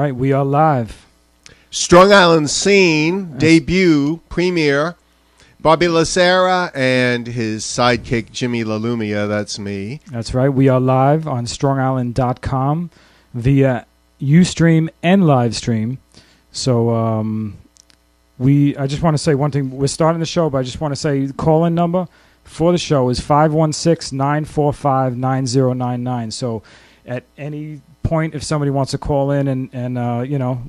right, we are live. Strong Island Scene, debut, premiere. Bobby Serra and his sidekick, Jimi LaLumia, that's me. That's right, we are live on strongisland.com via Ustream and Livestream. So I just want to say one thing. We're starting the show, but I just want to say the call-in number for the show is 516-945-9099. So at any point, if somebody wants to call in and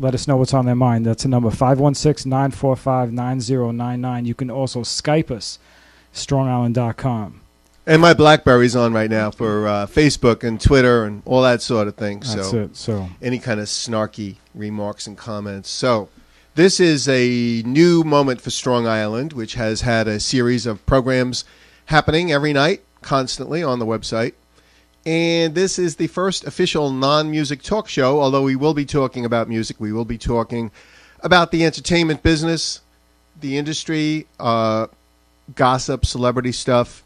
let us know what's on their mind, that's the number, 516-945-9099. You can also Skype us, strongisland.com. And my BlackBerry's on right now for Facebook and Twitter and all that sort of thing. That's it. So any kind of snarky remarks and comments. So this is a new moment for Strong Island, which has had a series of programs happening every night, constantly on the website. And this is the first official non-music talk show, although we will be talking about music. We will be talking about the entertainment business, the industry, gossip, celebrity stuff,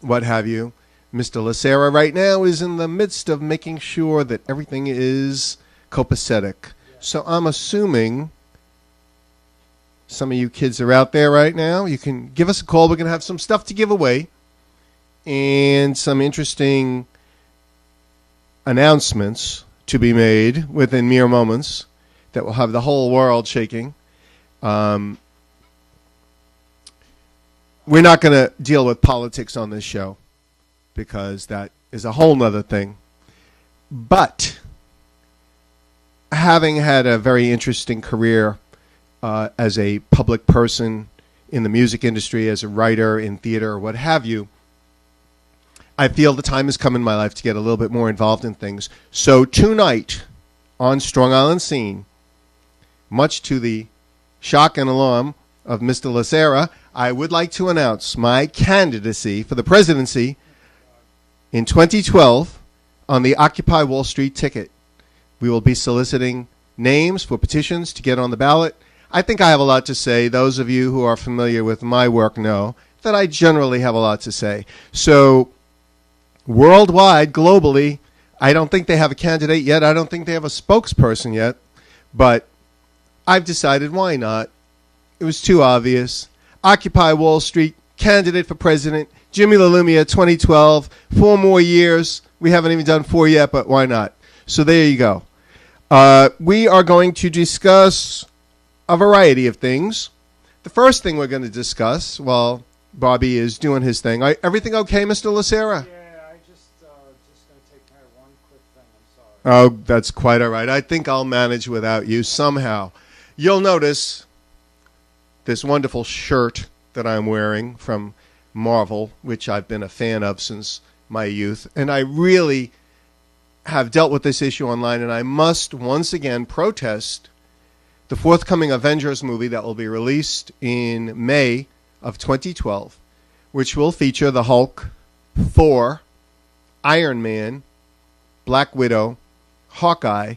what have you. Mr. Serra right now is in the midst of making sure that everything is copacetic. So I'm assuming some of you kids are out there right now. You can give us a call. We're going to have some stuff to give away and some interesting announcements to be made within mere moments that will have the whole world shaking. We're not going to deal with politics on this show because that is a whole nother thing. But having had a very interesting career as a public person in the music industry, as a writer in theater, or what have you, I feel the time has come in my life to get a little bit more involved in things. So tonight on Strong Island Scene, much to the shock and alarm of Mr. Serra, I would like to announce my candidacy for the presidency in 2012 on the Occupy Wall Street ticket. We will be soliciting names for petitions to get on the ballot. I think I have a lot to say. Those of you who are familiar with my work know that I generally have a lot to say. So worldwide, globally, I don't think they have a candidate yet. I don't think they have a spokesperson yet. But I've decided, why not? It was too obvious. Occupy Wall Street, candidate for president, Jimi LaLumia, 2012, 4 more years. We haven't even done 4 yet, but why not? So there you go. We are going to discuss a variety of things. The first thing we're going to discuss, while Bobby is doing his thing. Everything okay, Mr. Serra? yeah, I just going to take care of one quick thing. I'm sorry. Oh, that's quite all right. I think I'll manage without you somehow. You'll notice this wonderful shirt that I'm wearing from Marvel, which I've been a fan of since my youth. And I really have dealt with this issue online, and I must once again protest the forthcoming Avengers movie that will be released in May of 2012, which will feature the Hulk, Thor, Iron Man, Black Widow, Hawkeye.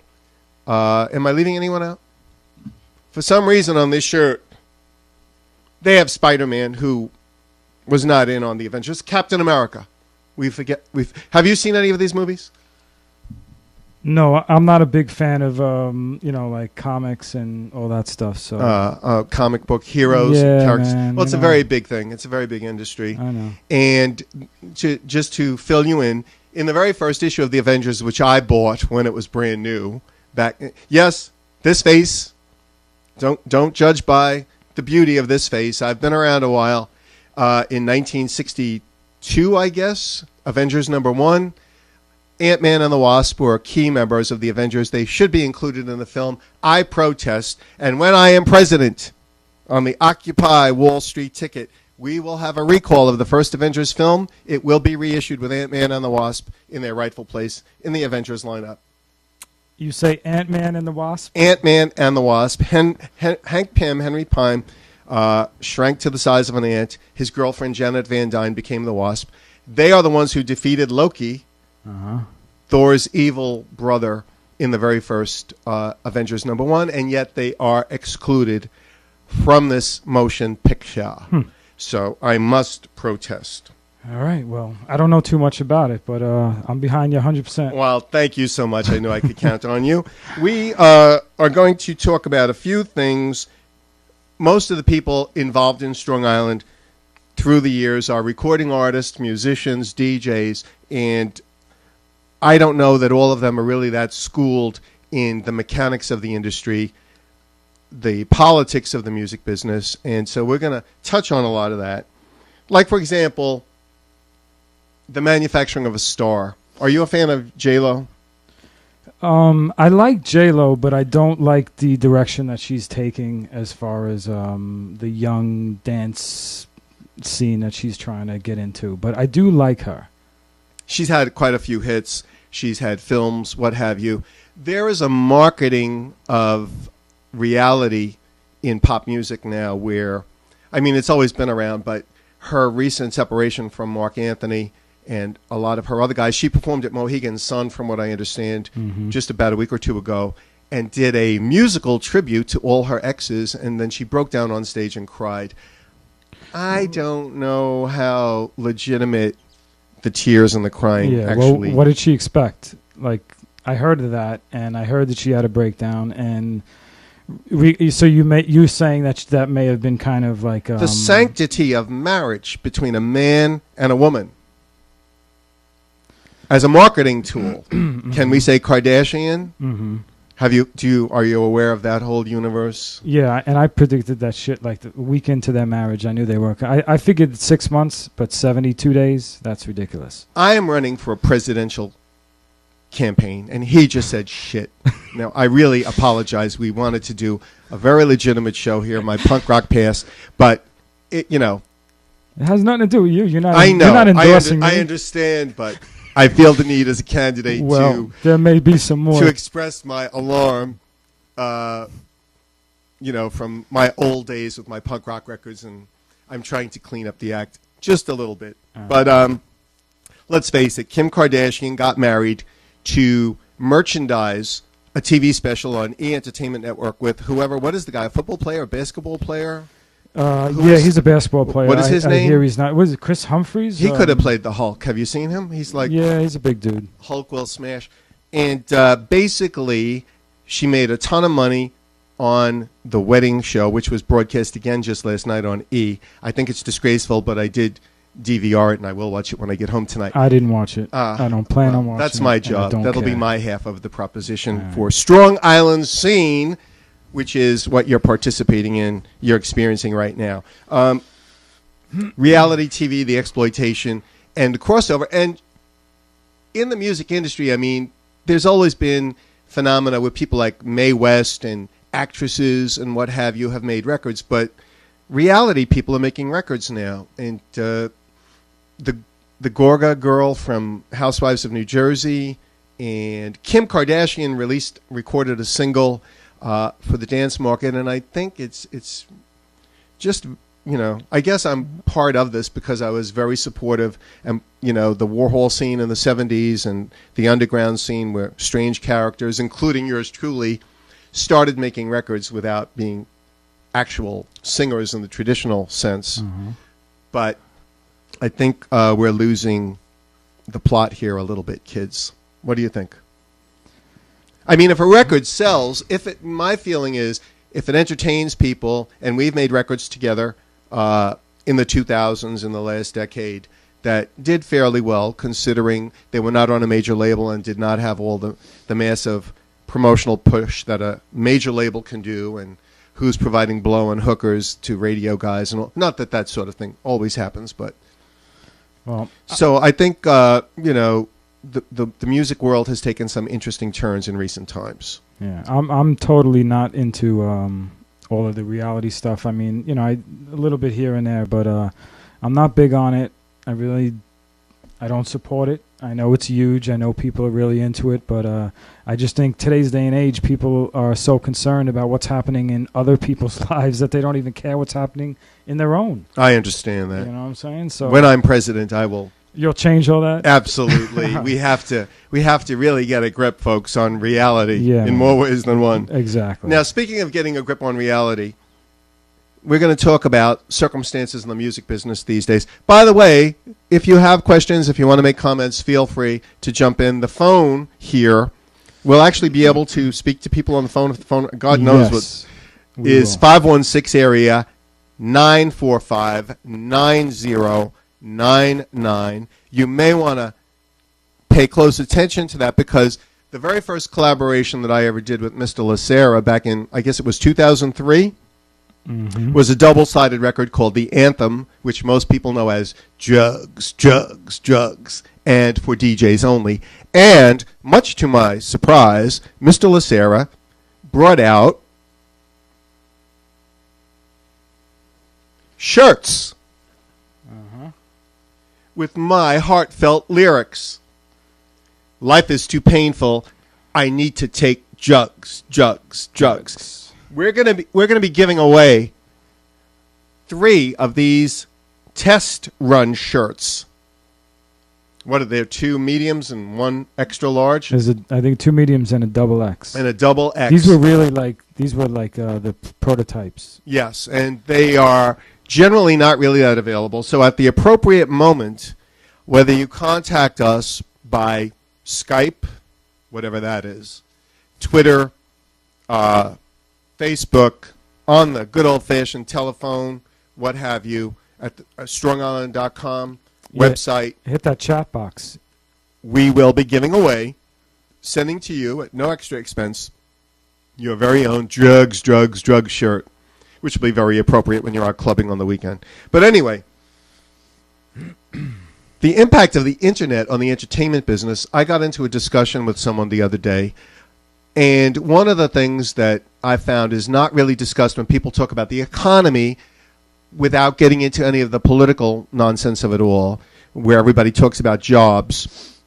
Am I leaving anyone out? For some reason on this shirt, they have Spider-Man, who was not in on the Avengers. Captain America. Have you seen any of these movies? No, I'm not a big fan of like comics and all that stuff. So comic book heroes and characters. Man, well, it's a very big thing. It's a very big industry. I know. And just to fill you in the very first issue of the Avengers, which I bought when it was brand new, yes, this face. Don't judge by the beauty of this face. I've been around a while. In 1962, I guess, Avengers #1. Ant-Man and the Wasp were key members of the Avengers. They should be included in the film. I protest. And when I am president on the Occupy Wall Street ticket, we will have a recall of the first Avengers film. It will be reissued with Ant-Man and the Wasp in their rightful place in the Avengers lineup. You say Ant-Man and the Wasp? Ant-Man and the Wasp. Hank Pym, Henry Pym, shrank to the size of an ant. His girlfriend, Janet Van Dyne, became the Wasp. They are the ones who defeated Loki, Thor's evil brother, in the very first Avengers #1, and yet they are excluded from this motion picture. So I must protest. All right. Well, I don't know too much about it, but I'm behind you 100%. Well, thank you so much. I knew I could count on you. We are going to talk about a few things. Most of the people involved in Strong Island through the years are recording artists, musicians, DJs, and I don't know that all of them are really that schooled in the mechanics of the industry, the politics of the music business, and so we're going to touch on a lot of that. Like, for example, the manufacturing of a star. Are you a fan of J-Lo? I like J-Lo, but I don't like the direction that she's taking as far as the young dance scene that she's trying to get into. But I do like her. She's had quite a few hits. She's had films, what have you. There is a marketing of reality in pop music now where, I mean, it's always been around, but her recent separation from Mark Anthony and a lot of her other guys, she performed at Mohegan Sun, from what I understand, just about a week or two ago, and did a musical tribute to all her exes, and then she broke down on stage and cried. I don't know how legitimate the tears and the crying actually. Well, what did she expect? Like, I heard of that, and I heard that she had a breakdown, and so you saying that may have been kind of like the sanctity of marriage between a man and a woman as a marketing tool. Can we say Kardashian? Mm-hmm. Are you aware of that whole universe? Yeah, and I predicted that shit like the week into their marriage. I knew they were. I figured 6 months, but 72 days, that's ridiculous. I am running for a presidential campaign, and he just said shit. Now, I really apologize. We wanted to do a very legitimate show here, my punk rock past, but, it has nothing to do with you. You're not, I know, you're not endorsing me. I understand, but I feel the need as a candidate there may be some more to express my alarm, from my old days with my punk rock records, and I'm trying to clean up the act just a little bit. But let's face it, Kim Kardashian got married to merchandise a TV special on E! Entertainment Network with whoever. What is the guy? A football player? A basketball player? He's a basketball player. What is his name? I hear he's not. Was it Chris Humphries? He could have played the Hulk. Have you seen him? He's like... Yeah, he's a big dude. Hulk will smash. And basically, she made a ton of money on the wedding show, which was broadcast again just last night on E! I think it's disgraceful, but I did DVR it, and I will watch it when I get home tonight. I didn't watch it. I don't plan on watching it. That's my job. That'll be my half of the proposition for Strong Island Scene, which is what you're participating in, you're experiencing right now. Reality TV, the exploitation, and the crossover. And in the music industry, I mean, there's always been phenomena where people like Mae West and actresses and what have you have made records, but reality people are making records now. And the Gorga girl from Housewives of New Jersey and Kim Kardashian recorded a single for the dance market, and I think it's just, I guess I'm part of this because I was very supportive, and the Warhol scene in the 70s and the underground scene where strange characters, including yours truly, started making records without being actual singers in the traditional sense. But I think we're losing the plot here a little bit, kids. What do you think? I mean, if a record sells, my feeling is if it entertains people, and we've made records together in the 2000s, in the last decade, that did fairly well, considering they were not on a major label and did not have all the massive promotional push that a major label can do, and who's providing blow and hookers to radio guys, and all. Not that sort of thing always happens, but so I think the music world has taken some interesting turns in recent times. Yeah, I'm totally not into all of the reality stuff. I mean, a little bit here and there, but I'm not big on it. I don't support it. I know it's huge. I know people are really into it, but I just think today's day and age, people are so concerned about what's happening in other people's lives that they don't even care what's happening in their own. I understand that. You know what I'm saying? So when I'm president, I will. You'll change all that? Absolutely. We have to really get a grip, folks, on reality in more ways than one. Exactly. Now, speaking of getting a grip on reality, we're going to talk about circumstances in the music business these days. By the way, if you have questions, if you want to make comments, feel free to jump in. The phone here will actually be able to speak to people on the phone. If the phone, God knows what is 516 area 945-9099. You may want to pay close attention to that because the very first collaboration that I ever did with Mr. Serra back in, I guess it was 2003, was a double-sided record called The Anthem, which most people know as Jugs, Jugs, Jugs, and for DJs only. And, much to my surprise, Mr. Serra brought out shirts with my heartfelt lyrics. Life is too painful. I need to take jugs, jugs, jugs. We're gonna be giving away 3 of these test run shirts. What are there? 2 mediums and 1 extra large. There's I think 2 mediums and a double X. And a double X. These were like the prototypes. Yes, and they are generally not really that available. So at the appropriate moment, whether you contact us by Skype, whatever that is, Twitter, Facebook, on the good old-fashioned telephone, what have you, at the, strongisland.com website. Hit that chat box. We will be giving away, sending to you at no extra expense, your very own Drugs, Drugs, Drugs shirt, which will be very appropriate when you're out clubbing on the weekend. But anyway, the impact of the internet on the entertainment business, I got into a discussion with someone the other day, and one of the things that I found is not really discussed when people talk about the economy without getting into any of the political nonsense of it all, where everybody talks about jobs.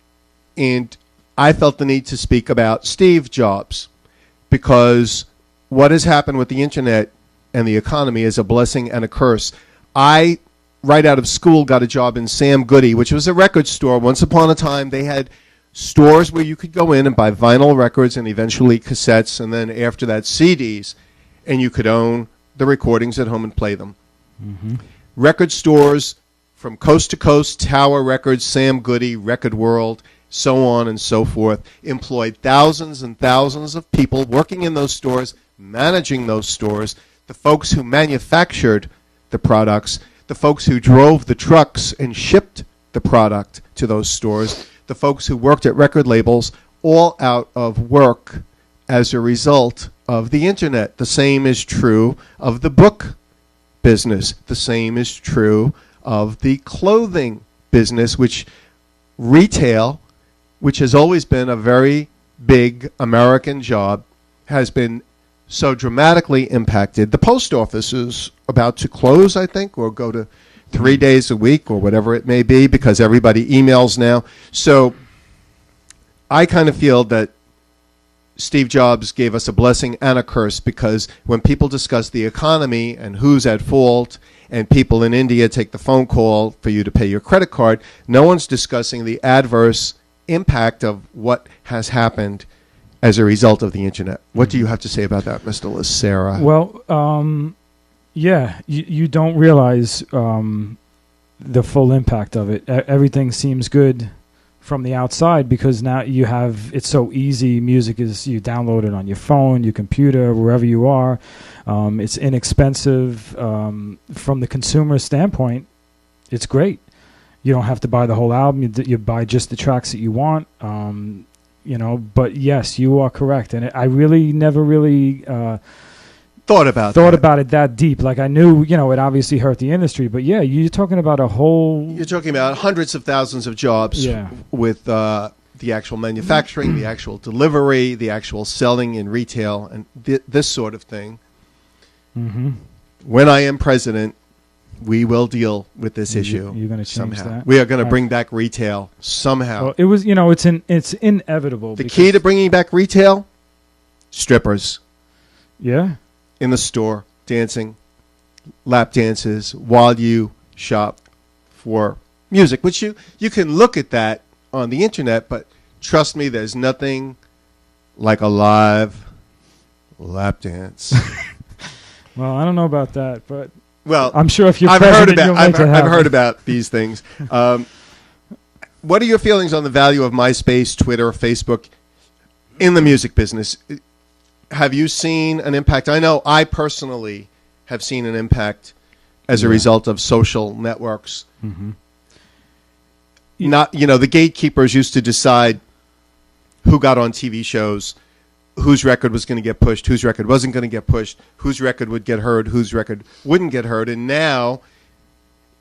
And I felt the need to speak about Steve Jobs, because what has happened with the internet and the economy is a blessing and a curse. I, right out of school, got a job in Sam Goody, which was a record store. Once upon a time, they had stores where you could go in and buy vinyl records and eventually cassettes, and then after that, CDs, and you could own the recordings at home and play them. Record stores from coast to coast, Tower Records, Sam Goody, Record World, so on and so forth, employed thousands and thousands of people working in those stores, managing those stores, the folks who manufactured the products, the folks who drove the trucks and shipped the product to those stores, the folks who worked at record labels, all out of work as a result of the internet. The same is true of the book business. The same is true of the clothing business, which retail, which has always been a very big American job, has been so dramatically impacted. The post office is about to close, I think, or go to 3 days a week or whatever it may be, because everybody emails now. So I kind of feel that Steve Jobs gave us a blessing and a curse, because when people discuss the economy and who's at fault, and people in India take the phone call for you to pay your credit card, no one's discussing the adverse impact of what has happened as a result of the internet. What do you have to say about that, Mr. Serra? Well, yeah, you don't realize the full impact of it. Everything seems good from the outside because now you have, it's so easy. Music is, you download it on your phone, your computer, wherever you are. It's inexpensive. From the consumer standpoint, it's great. You don't have to buy the whole album. You buy just the tracks that you want. You know, but yes, you are correct. And I really never really thought about it that deep. Like I knew, you know, it obviously hurt the industry, but yeah, you're talking about a whole... You're talking about hundreds of thousands of jobs with the actual manufacturing, the actual delivery, the actual selling in retail, and this sort of thing. When I am president, we will deal with this issue. You're going to change somehow. that? We are going to bring back retail somehow. Well, it was, you know, it's inevitable. The key to bringing back retail? Strippers. Yeah. In the store, dancing, lap dances, while you shop for music, which you can look at that on the internet, but trust me, there's nothing like a live lap dance. Well, I don't know about that, but Well, I'm sure if you're I've president, heard you'll about make it I've happen. heard about these things. What are your feelings on the value of MySpace, Twitter, Facebook in the music business? Have you seen an impact? I know I personally have seen an impact as a result of social networks. Mm-hmm. Not, the gatekeepers used to decide who got on TV shows, whose record was going to get pushed, whose record wasn't going to get pushed, whose record would get heard, whose record wouldn't get heard. And now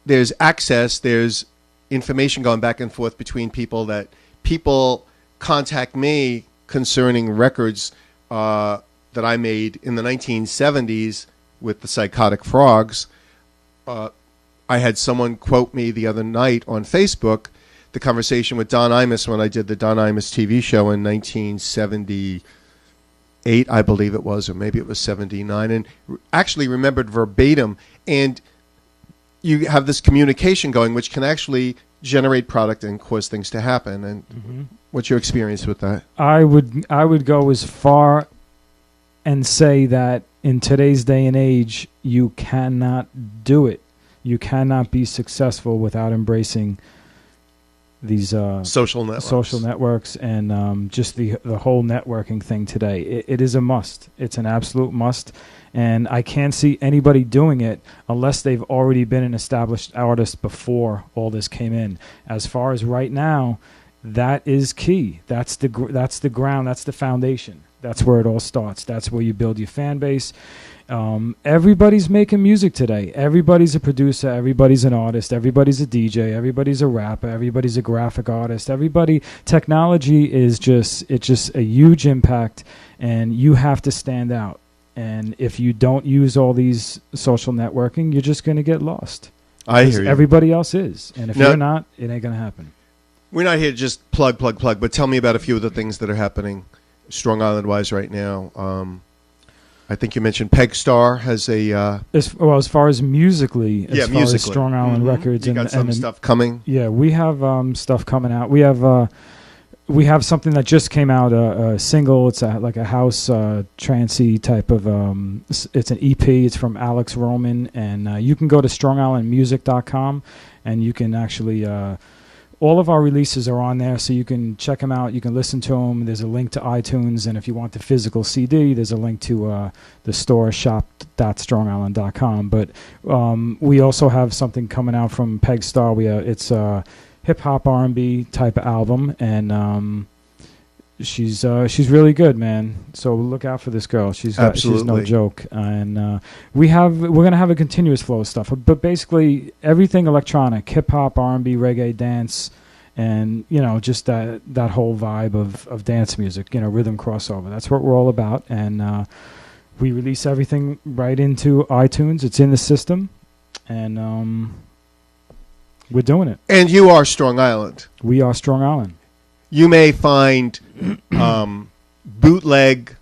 there's access, there's information going back and forth between people, that people contact me concerning records that I made in the 1970s with the Psychotic Frogs. I had someone quote me the other night on Facebook the conversation with Don Imus when I did the Don Imus TV show in 1978, I believe it was, or maybe it was 79, and actually remembered verbatim. And you have this communication going, which can actually generate product and cause things to happen. And what's your experience with that? I would go as far and say that in today's day and age, you cannot do it. You cannot be successful without embracing these social networks and just the whole networking thing today. It is a must. It's an absolute must. And I can't see anybody doing it unless they've already been an established artist before all this came in. As far as right now, that is key. That's the ground. That's the foundation. That's where it all starts. That's where you build your fan base. Everybody's making music today. Everybody's a producer. Everybody's an artist. Everybody's a DJ. Everybody's a rapper. Everybody's a graphic artist. Technology is just a huge impact, and you have to stand out. And if you don't use all these social networking, you're just going to get lost. I hear you. Everybody else is. And if you're not, it ain't going to happen. We're not here to just plug, but tell me about a few of the things that are happening Strong Island-wise right now. I think you mentioned Pegstar has a... as far as musically, as Strong Island Records. You got some stuff coming? Yeah, we have stuff coming out. We have something that just came out, a single. It's like a house trancey type of... it's an EP. It's from Alex Roman. And you can go to strongislandmusic.com and you can actually... all of our releases are on there, so you can check them out. You can listen to them. There's a link to iTunes, and if you want the physical CD, there's a link to the store, shop.strongisland.com. But we also have something coming out from Pegstar. It's a hip-hop R&B type of album, and she's really good, man. So look out for this girl. She's no joke. And we're gonna have a continuous flow of stuff, but basically everything electronic, hip hop, R&B, reggae, dance, and just that whole vibe of dance music, rhythm crossover. That's what we're all about. And we release everything right into iTunes. It's in the system, and we're doing it. And you are Strong Island. We are Strong Island. You may find bootleg,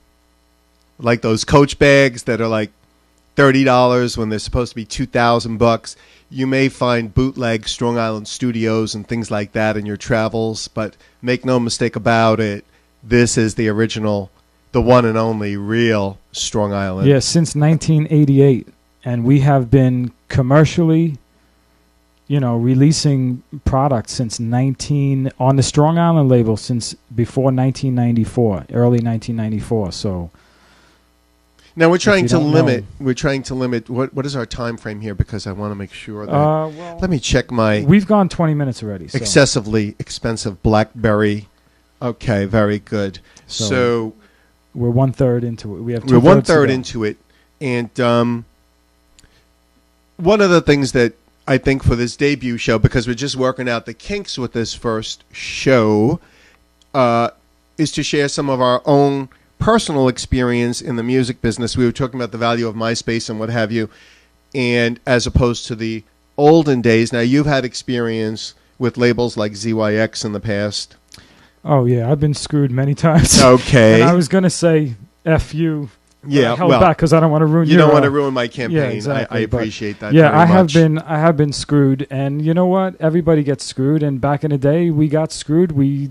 like those Coach bags that are like $30 when they're supposed to be $2,000. You may find bootleg Strong Island studios and things like that in your travels, but make no mistake about it, this is the original, the one and only real Strong Island. Yeah, since 1988, and we have been commercially releasing products since on the Strong Island label since before 1994, early 1994. So now we're trying to limit. What is our time frame here? Because I want to make sure that. Let me check my. We've gone 20 minutes already. So. Excessively expensive BlackBerry. Okay, very good. So we're 1/3 into it. We're 1/3 into it, and one of the things that I think for this debut show, because we're just working out the kinks with this first show, is to share some of our own personal experience in the music business. We were talking about the value of MySpace and what have you, and as opposed to the olden days. Now, you've had experience with labels like ZYX in the past. Oh, yeah. I've been screwed many times. Okay. And I was going to say F you. Yeah, I held back because I don't want to ruin. You don't want to ruin my campaign. Yeah, exactly. I appreciate that. Yeah, very much. I have been screwed, and you know what? Everybody gets screwed. And back in the day, we got screwed. We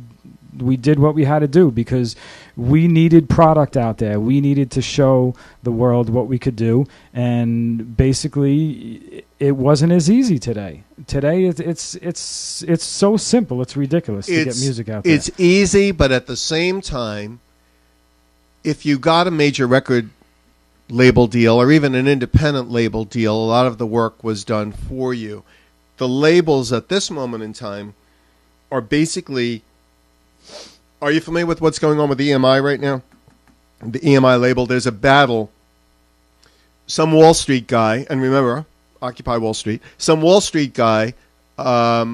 we did what we had to do because we needed product out there. We needed to show the world what we could do, and basically, it wasn't as easy today. Today, it's so simple. It's ridiculous to get music out there. It's easy, but at the same time, if you got a major record label deal or even an independent label deal, a lot of the work was done for you. The labels at this moment in time are basically... Are you familiar with what's going on with EMI right now? The EMI label, there's a battle. Some Wall Street guy, and remember, Occupy Wall Street, some Wall Street guy got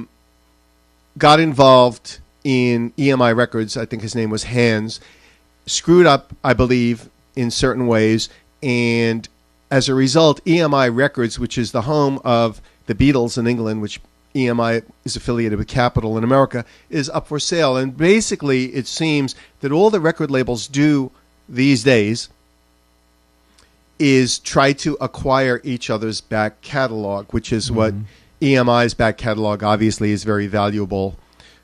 involved in EMI Records. I think his name was Hans. Screwed up, I believe, in certain ways. And as a result, EMI Records, which is the home of the Beatles in England, which EMI is affiliated with Capitol in America, is up for sale. And basically, it seems that all the record labels do these days is try to acquire each other's back catalog, which is what EMI's back catalog obviously is very valuable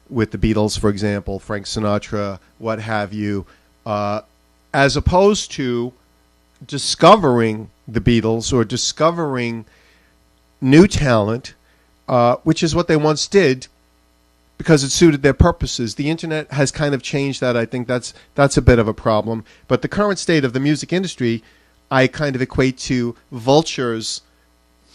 with the Beatles, for example, Frank Sinatra, what have you, as opposed to discovering the Beatles or discovering new talent, which is what they once did because it suited their purposes. The internet has kind of changed that. I think that's a bit of a problem. But the current state of the music industry, I kind of equate to vultures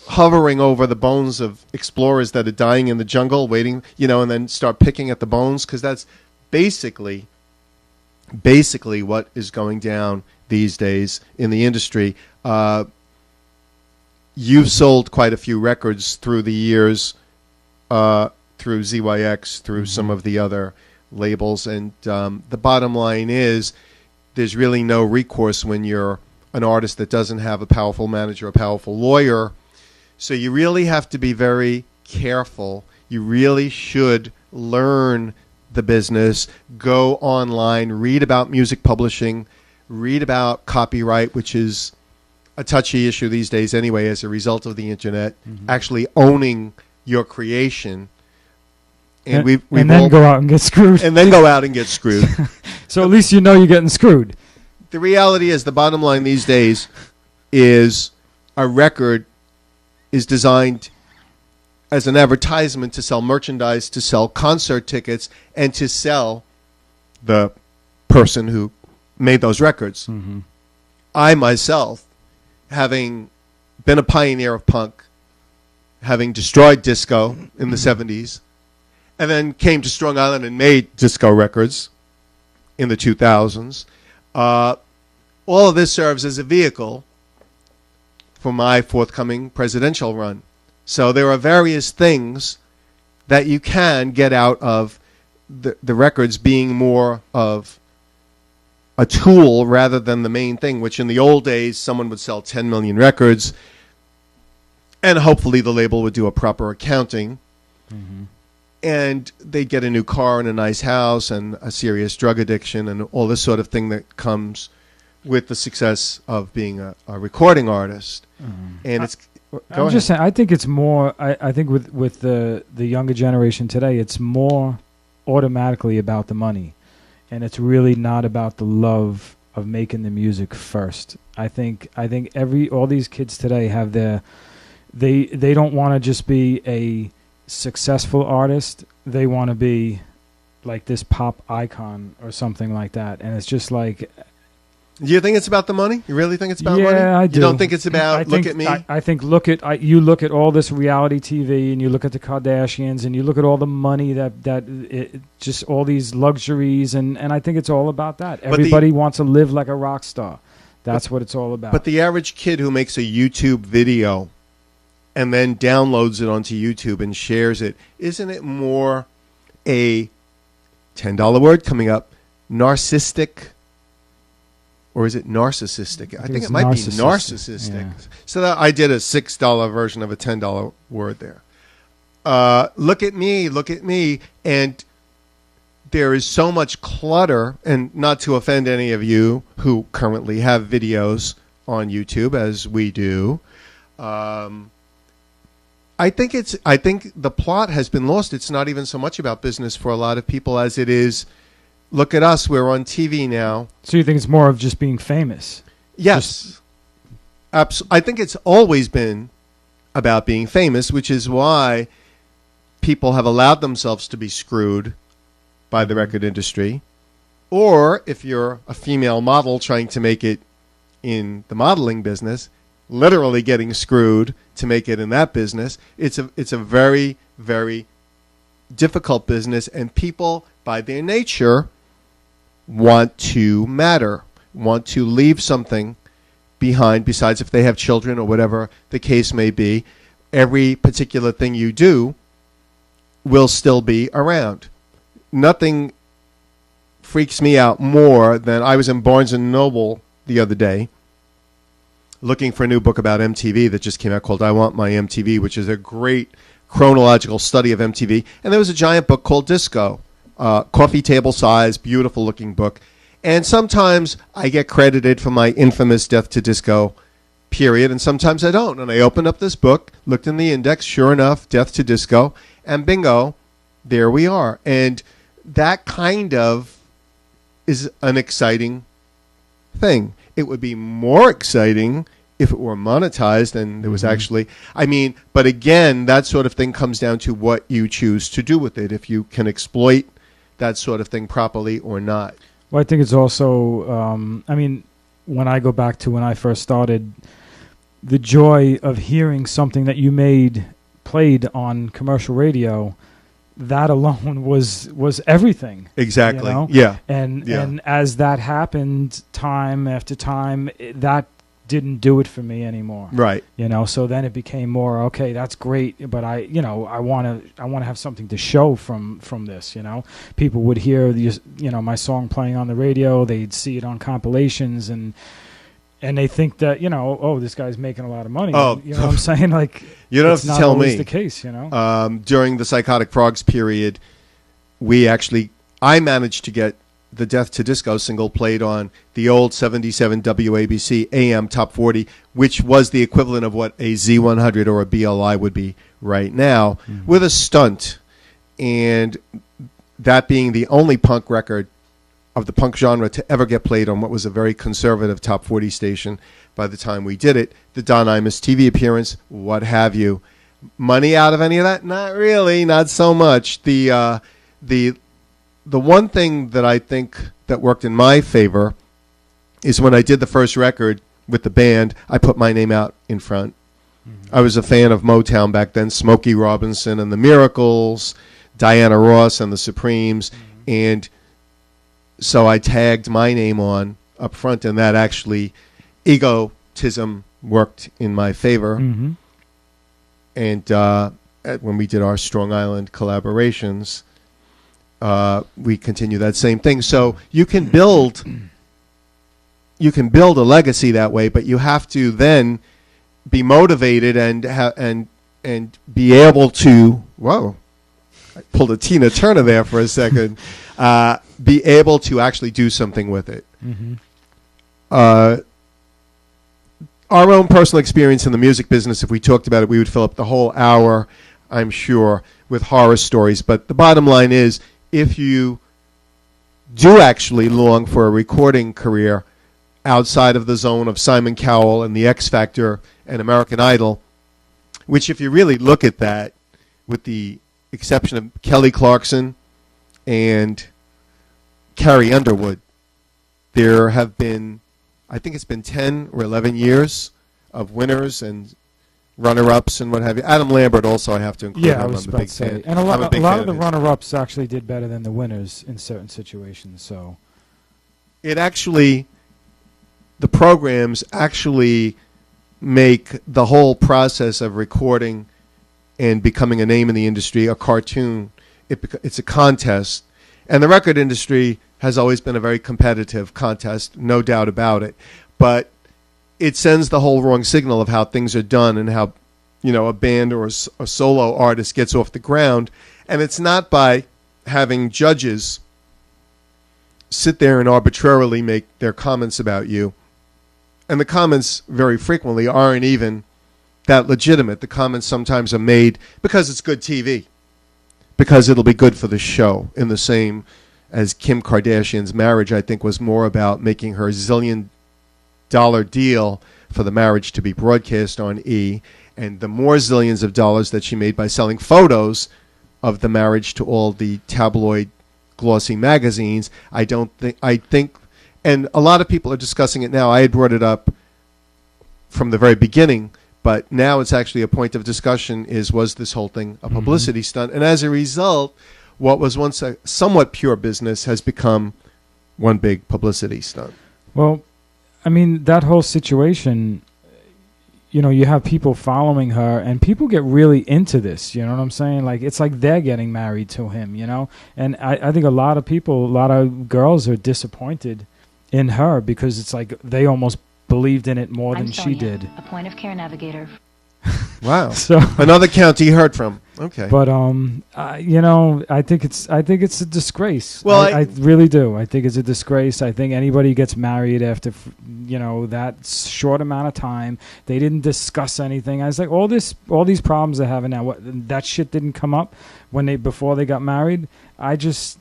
hovering over the bones of explorers that are dying in the jungle, waiting, and then start picking at the bones, because that's basically what is going down these days in the industry. You've sold quite a few records through the years, through ZYX, through some of the other labels, and the bottom line is there's really no recourse when you're an artist that doesn't have a powerful manager, a powerful lawyer. So you really have to be very careful. You really should learn the business, go online, read about music publishing, read about copyright, which is a touchy issue these days anyway as a result of the internet, actually owning your creation. And we've then go out and get screwed. And then go out and get screwed. So at least you're getting screwed. The reality is, the bottom line these days is a record is designed as an advertisement to sell merchandise, to sell concert tickets, and to sell the person who made those records. I myself, having been a pioneer of punk, having destroyed disco in the 70s, and then came to Strong Island and made disco records in the 2000s, all of this serves as a vehicle for my forthcoming presidential run. So there are various things that you can get out of the records being more of a tool rather than the main thing, which in the old days, someone would sell 10 million records, and hopefully the label would do a proper accounting, and they'd get a new car and a nice house and a serious drug addiction and all this sort of thing that comes with the success of being a recording artist. And it's... I'm just saying, I think it's more, I think with the younger generation today, it's more automatically about the money. And it's really not about the love of making the music first. I think all these kids today have they don't want to just be a successful artist. They want to be like this pop icon or something like that. And it's just like... Do you think it's about the money? You really think it's about money? Yeah, I do. You don't think it's about look at me? I think you look at all this reality TV, and you look at the Kardashians, and you look at all the money just all these luxuries, and I think it's all about that. Everybody wants to live like a rock star. That's what it's all about. But the average kid who makes a YouTube video and then downloads it onto YouTube and shares it, isn't it more a $10 word coming up, narcissistic? Or is it narcissistic? I think it might be narcissistic. Yeah. So I did a $6 version of a $10 word there. Look at me. And there is so much clutter, and not to offend any of you who currently have videos on YouTube, as we do. I think the plot has been lost. It's not even so much about business for a lot of people as it is look at us. We're on TV now. So you think it's more of just being famous? Yes. I think it's always been about being famous, which is why people have allowed themselves to be screwed by the record industry. Or if you're a female model trying to make it in the modeling business, literally getting screwed to make it in that business. It's a very, very difficult business, and people, by their nature, want to matter, want to leave something behind, besides if they have children or whatever the case may be. Every particular thing you do will still be around. Nothing freaks me out more than I was in Barnes & Noble the other day looking for a new book about MTV that just came out called I Want My MTV, which is a great chronological study of MTV. And there was a giant book called Disco, coffee table size, beautiful looking book. And sometimes I get credited for my infamous Death to Disco period, and sometimes I don't. And I opened up this book, looked in the index, sure enough, Death to Disco, and bingo, there we are. And that kind of is an exciting thing. It would be more exciting if it were monetized and there was actually, but again, that sort of thing comes down to what you choose to do with it, if you can exploit that sort of thing properly or not. Well, I think it's also, when I go back to when I first started, the joy of hearing something that you made played on commercial radio, that alone was everything. Exactly. You know? Yeah. And as that happened time after time, that didn't do it for me anymore. Right. So then it became more, okay, that's great, but I want to have something to show from this, People would hear my song playing on the radio, they'd see it on compilations, and they think that, this guy's making a lot of money. Oh, you know what I'm saying? Like, you don't have to tell me. It's not always the case, During the Psychotic Frogs period, I managed to get the Death to Disco single played on the old 77 WABC AM Top 40, which was the equivalent of what a Z100 or a BLI would be right now, with a stunt. And that being the only punk record of the punk genre to ever get played on what was a very conservative Top 40 station by the time we did it. The Don Imus TV appearance, what have you. Money out of any of that? Not really, not so much. The one thing that I think that worked in my favor is when I did the first record with the band, I put my name out in front. I was a fan of Motown back then, Smokey Robinson and the Miracles, Diana Ross and the Supremes, and so I tagged my name on up front, and that actually, egotism worked in my favor. And when we did our Strong Island collaborations, we continue that same thing. So you can build a legacy that way, but you have to then be motivated and be able to. Whoa, I pulled a Tina Turner there for a second. Be able to actually do something with it. Our own personal experience in the music business, if we talked about it, we would fill up the whole hour, I'm sure, with horror stories. But the bottom line is, if you do actually long for a recording career outside of the zone of Simon Cowell and The X Factor and American Idol, which if you really look at that, with the exception of Kelly Clarkson and Carrie Underwood, there have been, I think it's been 10 or 11 years of winners and runner-ups and what have you. Adam Lambert also, I have to include. Yeah, I was about to say. And a lot of the runner-ups actually did better than the winners in certain situations. So it actually, the programs actually make the whole process of recording and becoming a name in the industry a cartoon. It's a contest. And the record industry has always been a very competitive contest, no doubt about it. But it sends the whole wrong signal of how things are done and how, a band or a solo artist gets off the ground. And it's not by having judges sit there and arbitrarily make their comments about you. And the comments very frequently aren't even that legitimate. The comments sometimes are made because it's good TV, because it'll be good for the show, in the same as Kim Kardashian's marriage, I think, was more about making her zillion-dollar deal for the marriage to be broadcast on E, and the more zillions of dollars that she made by selling photos of the marriage to all the tabloid glossy magazines. I think, and a lot of people are discussing it now. I had brought it up from the very beginning, but now it's actually a point of discussion was this whole thing a publicity stunt? And as a result, what was once a somewhat pure business has become one big publicity stunt. Well, I mean, that whole situation, you know, you have people following her, and people get really into this, you know what I'm saying? Like, it's like they're getting married to him, you know? And I think a lot of girls are disappointed in her because it's like they almost believed in it more than she did. A point of care navigator. Wow. So another county heard from. Okay. But you know, I think it's a disgrace. Well, I really do. I think it's a disgrace. I think anybody gets married after you know that short amount of time, they didn't discuss anything. I was like, all these problems they're having now, that shit didn't come up before they got married. I just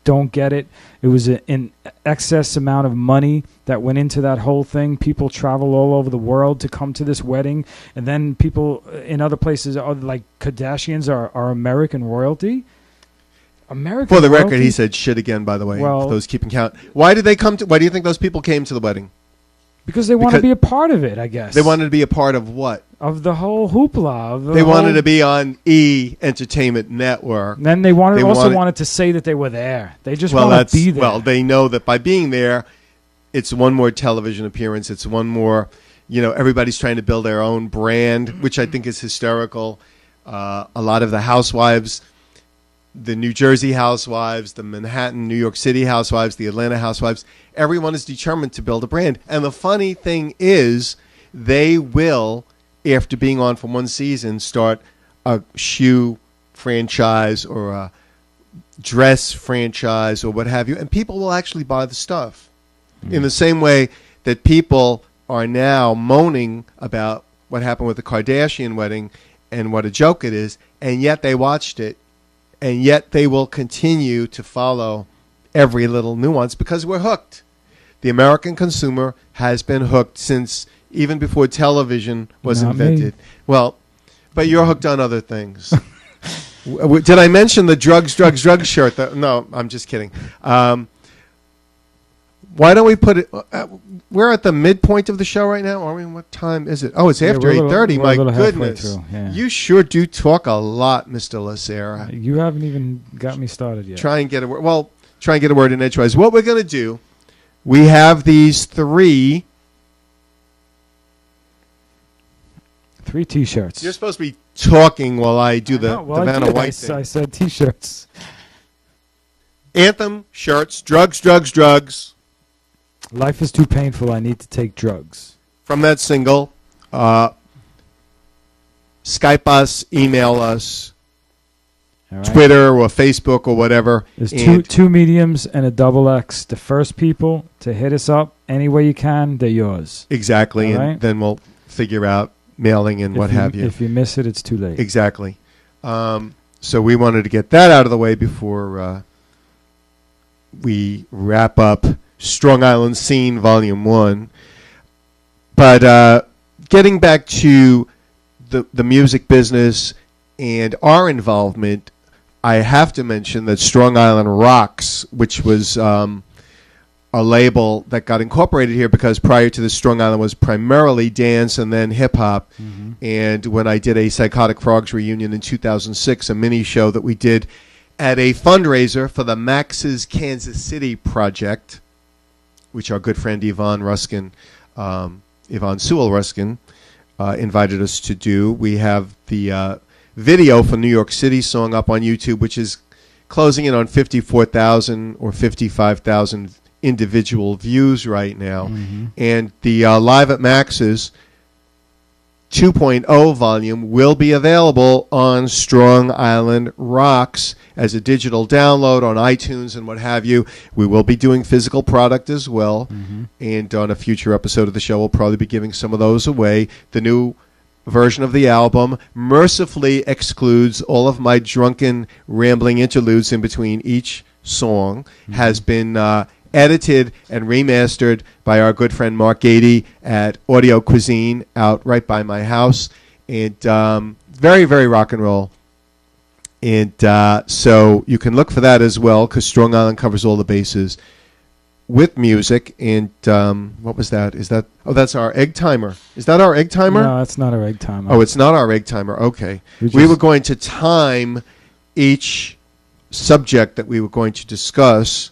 don't get it. It was an excess amount of money that went into that whole thing. People travel all over the world to come to this wedding. And then people in other places, like Kardashians are American royalty. American For the royalty? record, he said shit again, by the way, Well, for those keeping count. Why do you think those people came to the wedding? Because they want to be a part of it, I guess. They wanted to be a part of what? Of the whole hoopla. They wanted to be on E! Entertainment Network. And then they wanted to say that they were there. They just want to be there. Well, they know that by being there, it's one more television appearance. It's one more, you know, everybody's trying to build their own brand, which I think is hysterical. A lot of the housewives, the New Jersey housewives, the Manhattan, New York City housewives, the Atlanta housewives, everyone is determined to build a brand. And the funny thing is, they will, after being on for one season, start a shoe franchise or a dress franchise or what have you, and people will actually buy the stuff. In the same way that people are now moaning about what happened with the Kardashian wedding and what a joke it is, and yet they watched it, and yet they will continue to follow every little nuance because we're hooked. The American consumer has been hooked since even before television was invented. Me. Well, but you're hooked on other things. Did I mention the drugs shirt? No, I'm just kidding. Why don't we put it? We're at the midpoint of the show right now. Are we? What time is it? Oh, it's after 8:30. My goodness, you sure do talk a lot, Mr. LaSerra. You haven't even got me started yet. Try and get a word. Well, try and get a word in edgewise. What we're going to do? We have these three T-shirts. You're supposed to be talking while I do the Vanna White thing. I said T-shirts. Anthem shirts. Drugs. Life is too painful. I need to take drugs. From that single, Skype us, email us, right. Twitter or Facebook or whatever. There's two mediums and a double X. The first people to hit us up any way you can, they're yours. Exactly, right? And then we'll figure out mailing and what have you. If you miss it, it's too late. Exactly. So we wanted to get that out of the way before we wrap up Strong Island Scene Volume 1. But getting back to the music business and our involvement, I have to mention that Strong Island Rocks, which was a label that got incorporated here because prior to this, Strong Island was primarily dance and then hip-hop. Mm-hmm. And when I did a Psychotic Frogs reunion in 2006, a mini show that we did at a fundraiser for the Max's Kansas City project, which our good friend Yvonne Sewell Ruskin invited us to do. We have the video for New York City song up on YouTube, which is closing in on 54,000 or 55,000 individual views right now. Mm-hmm. And the Live at Max's 2.0 volume will be available on Strong Island Rocks as a digital download on iTunes and what have you. We will be doing physical product as well. Mm-hmm. And on a future episode of the show, we'll probably be giving some of those away. The new version of the album mercifully excludes all of my drunken, rambling interludes in between each song, has been edited and remastered by our good friend Mark Gady at Audio Cuisine out right by my house. And very, very rock and roll. And so you can look for that as well, because Strong Island covers all the bases with music. And what was that? Is that? Oh, that's our egg timer. Is that our egg timer? No, that's not our egg timer. Oh, it's not our egg timer. Okay. We were going to time each subject that we were going to discuss,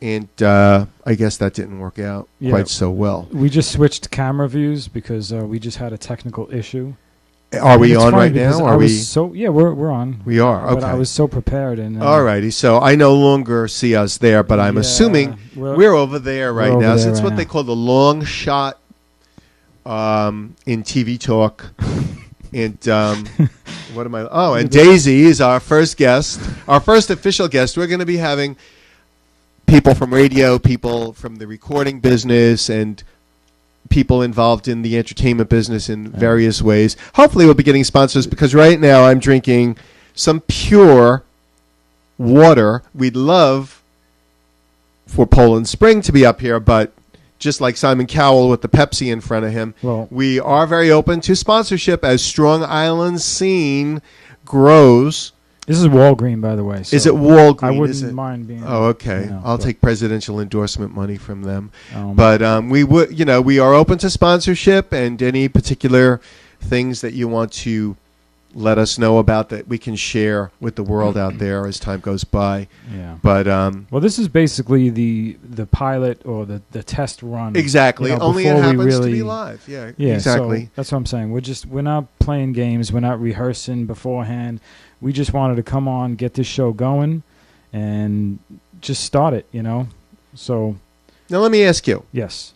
and I guess that didn't work out quite so well. We just switched camera views because we just had a technical issue. Are we on right now? Are we? We're on. We are. Okay. But I was so prepared. And all righty. So I no longer see us there, but I'm assuming we're over there right now. So it's what they call the long shot in TV talk. And what am I? Oh, and Daisy is our first guest, our first official guest. We're going to be having people from radio, people from the recording business, and people involved in the entertainment business in various ways. Hopefully we'll be getting sponsors, because right now I'm drinking some pure water. We'd love for Poland Spring to be up here, but just like Simon Cowell with the Pepsi in front of him, we are very open to sponsorship as Strong Island scene grows. This is Walgreen, by the way. So is it Walgreen? I wouldn't mind being. Oh, okay. I'll take presidential endorsement money from them. But we would, we are open to sponsorship and any particular things that you want to let us know about that we can share with the world out there as time goes by. Yeah. But well, this is basically the pilot or the test run. Exactly. Only it happens to be live. Yeah. Exactly. So that's what I'm saying. We're not playing games. We're not rehearsing beforehand. We just wanted to come on, get this show going, and just start it, So now let me ask you. Yes.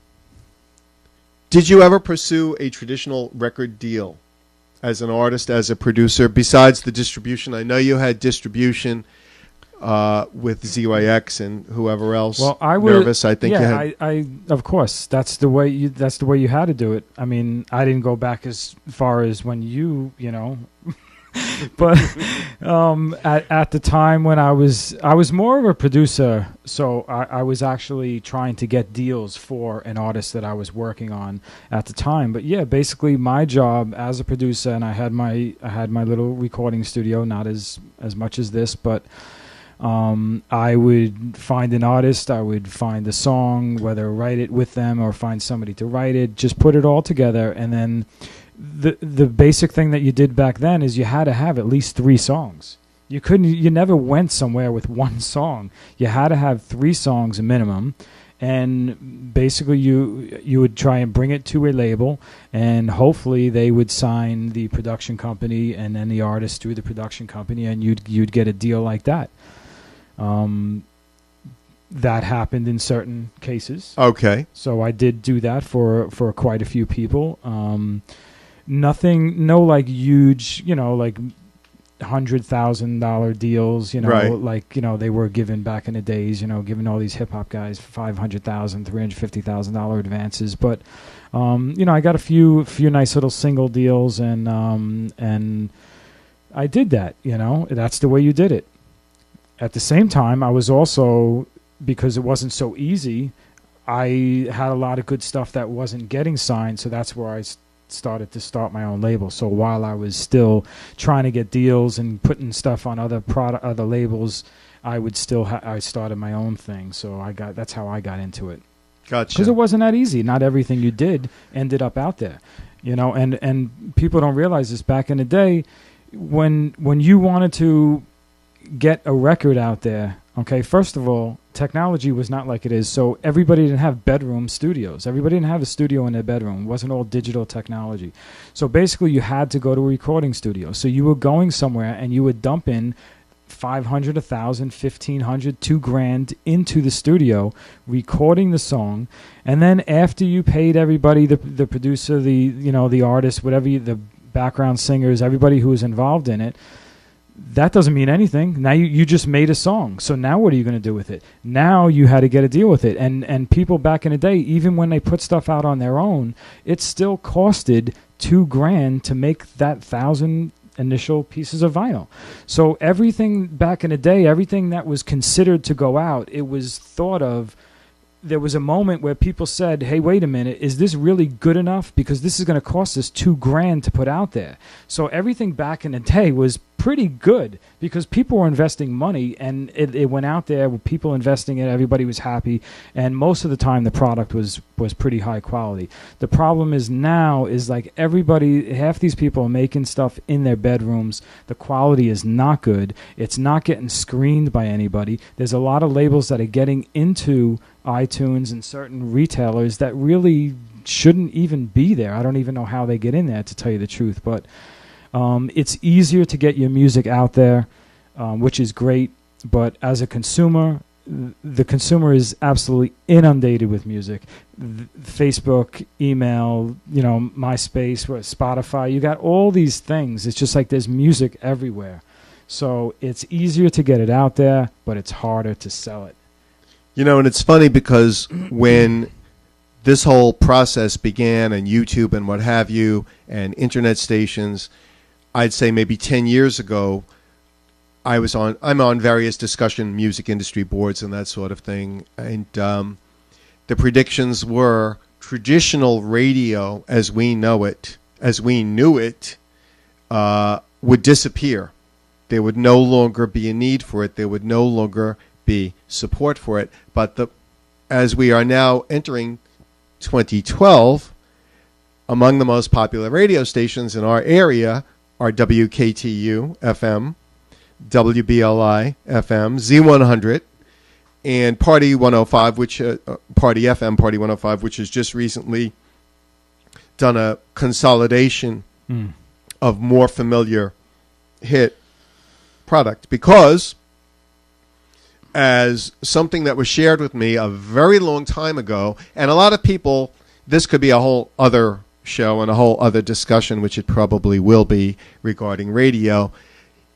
Did you ever pursue a traditional record deal as an artist, as a producer, besides the distribution? I know you had distribution with ZYX and whoever else. Well, I was Nervous. I think you had. I of course that's the way you had to do it. I mean, I didn't go back as far as when you but at the time when I was more of a producer, so I was actually trying to get deals for an artist that I was working on at the time. But yeah, basically my job as a producer, and I had my little recording studio, not as much as this, but I would find an artist, I would find a song, whether write it with them or find somebody to write it, just put it all together, and then the basic thing that you did back then is you had to have at least 3 songs. You never went somewhere with one song. You had to have 3 songs a minimum, and basically you would try and bring it to a label, and hopefully they would sign the production company and then the artist through the production company, and you'd get a deal like that. That happened in certain cases. Okay. So I did do that for quite a few people. No like huge, like $100,000 deals, right. Like, they were given back in the days, giving all these hip hop guys $500,000, $350,000 advances. But, I got a few nice little single deals, and I did that, that's the way you did it. At the same time, I was also, because it wasn't so easy, I had a lot of good stuff that wasn't getting signed, so that's where I started to start my own label. So while I was still trying to get deals and putting stuff on other labels, I would still I started my own thing. So that's how I got into it. Gotcha. Because it wasn't that easy. Not everything you did ended up out there, and people don't realize this. Back in the day, when you wanted to get a record out there, okay, first of all, technology was not like it is, so everybody didn't have bedroom studios. Everybody didn't have a studio in their bedroom. It wasn't all digital technology. So basically you had to go to a recording studio. So you were going somewhere and you would dump in $500, $1,000, $1,500, $2,000 into the studio, recording the song, and then after you paid everybody, the producer, the artist, whatever, the background singers, everybody who was involved in it, that doesn't mean anything. Now you just made a song. So now what are you going to do with it? Now you had to get a deal with it. And people back in the day, even when they put stuff out on their own, it still costed $2,000 to make that 1,000 initial pieces of vinyl. So everything back in the day, everything that was considered to go out, it was thought of. There was a moment where people said, hey, wait a minute, is this really good enough? Because this is going to cost us $2,000 to put out there. So everything back in the day was pretty good because people were investing money, and it went out there with people investing in it. Everybody was happy, and most of the time the product was pretty high quality. The problem is now is like everybody, half these people are making stuff in their bedrooms. The quality is not good. It's not getting screened by anybody. There's a lot of labels that are getting into iTunes and certain retailers that really shouldn't even be there. I don't even know how they get in there, to tell you the truth, but it's easier to get your music out there, which is great, but as a consumer, the consumer is absolutely inundated with music. Facebook, email, MySpace, Spotify, you got all these things. It's just like there's music everywhere. So it's easier to get it out there, but it's harder to sell it. And it's funny because when this whole process began, and YouTube and what have you, and internet stations, I'd say maybe 10 years ago, I'm on various discussion music industry boards and that sort of thing, and the predictions were traditional radio as we knew it, would disappear. There would no longer be a need for it. There would no longer be support for it. But as we are now entering 2012, among the most popular radio stations in our area are WKTU FM, WBLI FM, Z100, and Party 105, Party FM, Party 105, which has just recently done a consolidation of more familiar hit product, because as something that was shared with me a very long time ago, and a lot of people, this could be a whole other show and a whole other discussion, which it probably will be, regarding radio.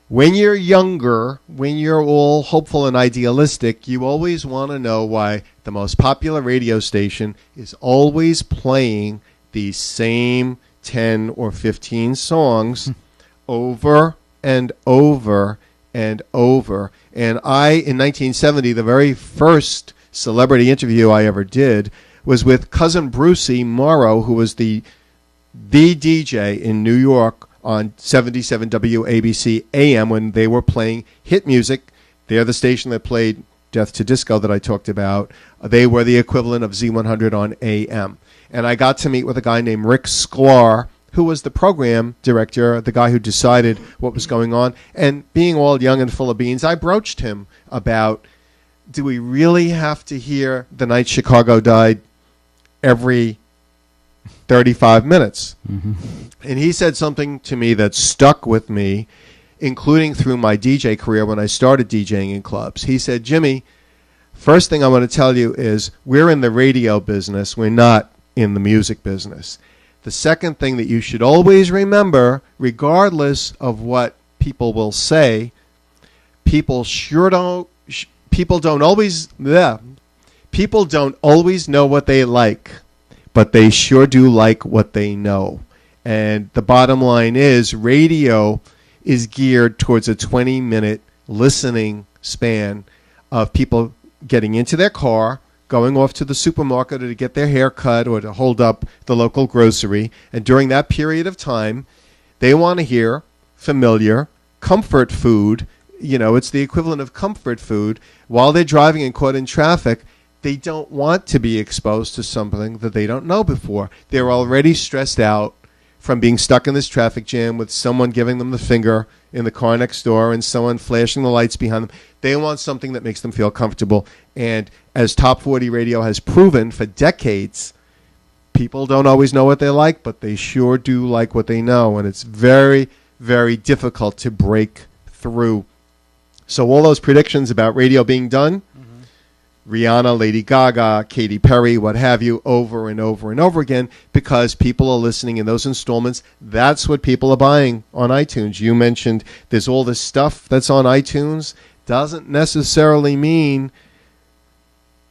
When you're younger, when you're all hopeful and idealistic, you always want to know why the most popular radio station is always playing the same 10 or 15 songs over and over and over. And in 1970, the very first celebrity interview I ever did was with cousin Brucey Morrow, who was the DJ in New York on 77 WABC AM when they were playing hit music. They're the station that played Death to Disco that I talked about. They were the equivalent of Z100 on AM. And I got to meet with a guy named Rick Sklar, who was the program director, the guy who decided what was going on. And being all young and full of beans, I broached him about, do we really have to hear The Night Chicago Died every 35 minutes? Mm-hmm. And he said something to me that stuck with me, including through my DJ career when I started DJing in clubs. He said, Jimmy, first thing I want to tell you is we're in the radio business. We're not in the music business. The second thing that you should always remember, regardless of what people will say, people don't always know what they like, but they sure do like what they know. And the bottom line is, radio is geared towards a 20-minute listening span of people getting into their car, going off to the supermarket or to get their hair cut or to hold up the local grocery. And during that period of time, they want to hear familiar comfort food. It's the equivalent of comfort food. While they're driving and caught in traffic, they don't want to be exposed to something that they don't know before. They're already stressed out from being stuck in this traffic jam with someone giving them the finger in the car next door and someone flashing the lights behind them. They want something that makes them feel comfortable. And as Top 40 Radio has proven for decades, people don't always know what they like, but they sure do like what they know. And it's very, very difficult to break through. So all those predictions about radio being done, Rihanna, Lady Gaga, Katy Perry, what have you, over and over and over again, because people are listening in those installments. That's what people are buying on iTunes. You mentioned there's all this stuff that's on iTunes. Doesn't necessarily mean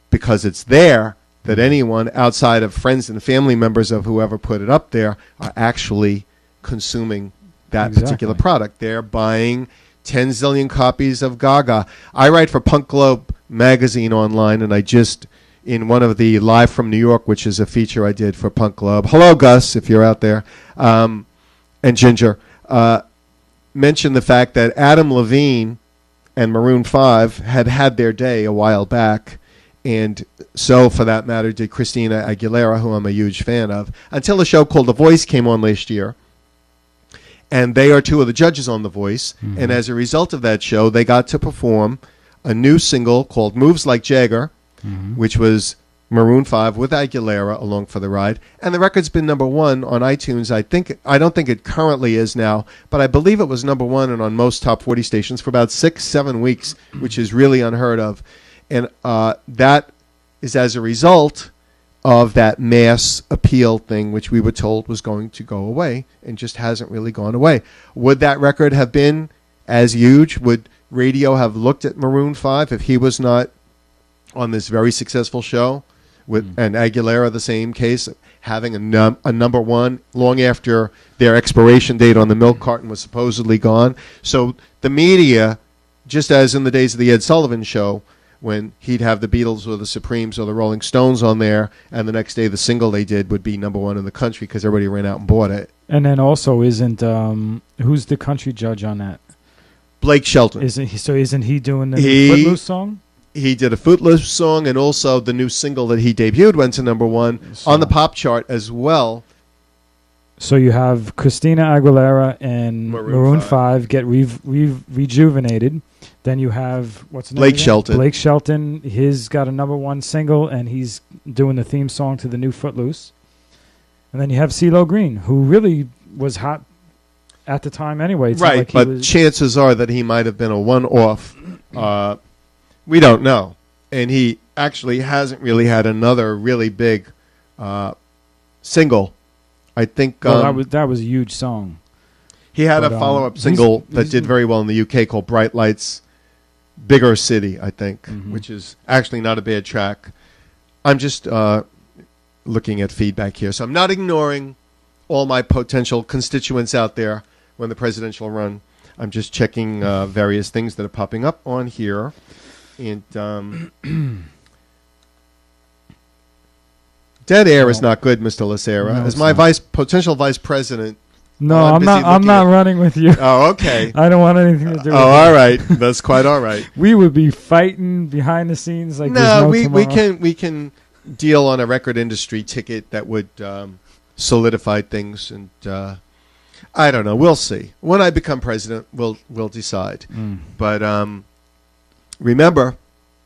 because it's there that anyone outside of friends and family members of whoever put it up there are actually consuming that particular product. They're buying 10 zillion copies of Gaga. I write for Punk Globe magazine online, and I just, in one of the Live from New York, which is a feature I did for Punk Globe. Hello, Gus, if you're out there, and Ginger, mentioned the fact that Adam Levine and Maroon 5 had their day a while back, and so, for that matter, did Christina Aguilera, who I'm a huge fan of, until a show called The Voice came on last year. And they are two of the judges on The Voice. Mm-hmm. And as a result of that show, they got to perform a new single called Moves Like Jagger, which was Maroon 5 with Aguilera along for the ride. And the record's been number one on iTunes. I don't think it currently is now, but I believe it was number one and on most top 40 stations for about 6-7 weeks, which is really unheard of. And that is as a result of that mass appeal thing, which we were told was going to go away and just hasn't really gone away. Would that record have been as huge? Would radio have looked at Maroon 5 if he was not on this very successful show? And Aguilera, the same case, having a number one long after their expiration date on the milk carton was supposedly gone. So the media, just as in the days of the Ed Sullivan Show, when he'd have the Beatles or the Supremes or the Rolling Stones on there, and the next day the single they did would be number one in the country because everybody ran out and bought it. And then also, isn't who's the country judge on that? Blake Shelton. Isn't he doing the Footloose song? He did a Footloose song, and also the new single that he debuted went to number one on the pop chart as well. So you have Christina Aguilera and Maroon 5 get rejuvenated. Then you have, what's the name? Blake Shelton. Blake Shelton. He's got a number one single, and he's doing the theme song to the new Footloose. And then you have CeeLo Green, who really was hot at the time anyway. It's right, but chances are that he might have been a one-off. We don't know. And he actually hasn't really had another really big single. I think that was a huge song. He had a follow-up single that did very well in the UK called Bright Lights, Bigger City, I think, which is actually not a bad track. I'm just looking at feedback here. So I'm not ignoring all my potential constituents out there when the presidential run. I'm just checking various things that are popping up on here. And dead air is not good, Mr. Lacerra. No, as my potential vice president. No, I'm not running with you. Oh, okay. I don't want anything to do with it. Oh, all right. That's quite all right. We would be fighting behind the scenes like we can deal on a record industry ticket that would solidify things, and I don't know. We'll see. When I become president, we'll decide. But remember,